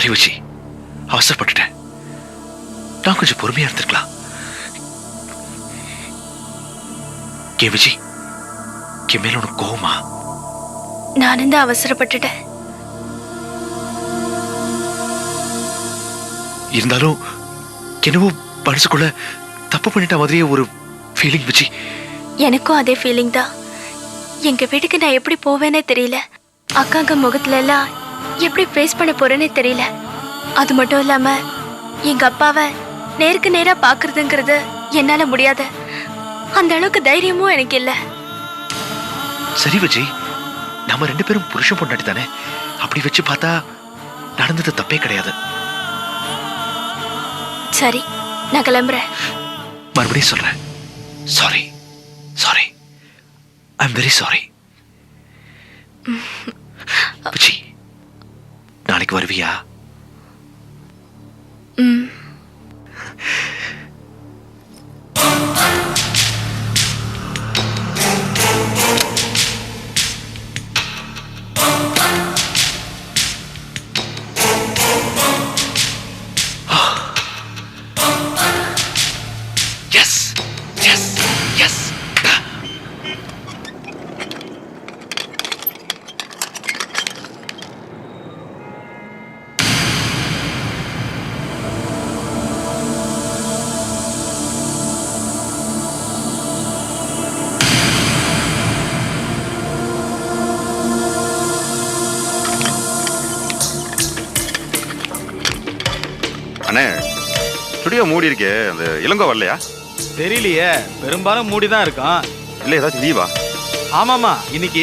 Sorry Viji, அவசரப்பட்டுட்டேன். நான் கொஞ்சம் பொறுமையா இருந்திருக்கலாம். ஏன் விஜி, என் மேல உனக்கு கோவமா? நானும் தான் அவசரப்பட்டுட்டேன். இருந்தாலும் என்னவோ மனசுக்குள்ள தப்பு பண்ணிட்ட மாதிரியே ஒரு ஃபீலிங் விஜி. எனக்கும் அதே ஃபீலிங் தான். எங்க வீட்டுக்கு நான் எப்படி போவேனே தெரியல. அக்காங்க முகத்துல எல்லாம் எப்படி ஃபேஸ் பண்ண போறேனே தெரியல. அது மட்டும் இல்லாம எங்க அப்பாவை நேருக்கு நேரா பாக்குறதுங்கிறது என்னால முடியாது. அந்த அளவுக்கு தைரியமும் எனக்கு இல்ல. சரி விஜய், நம்ம 2 பேரும் புருஷன் பொண்டாட்டி தானே. அப்படி வச்சு பார்த்தா நடந்தது தப்பே கிடையாது. சரி, நான் கிளம்புறேன். மறுபடியும் சொல்றேன், sorry sorry, I am very sorry. Vijay, நாளைக்கு வருவியா? Yes yes yes. அண்ணே, ஸ்டுடியோ மூடி இருக்கே, அந்த இளங்கோ வரலையா? தெரியலையே, பெரும்பாலும் மூடி தான் இருக்கான். இல்லை ஏதாச்சும் லீவா? ஆமாமா, இன்னைக்கு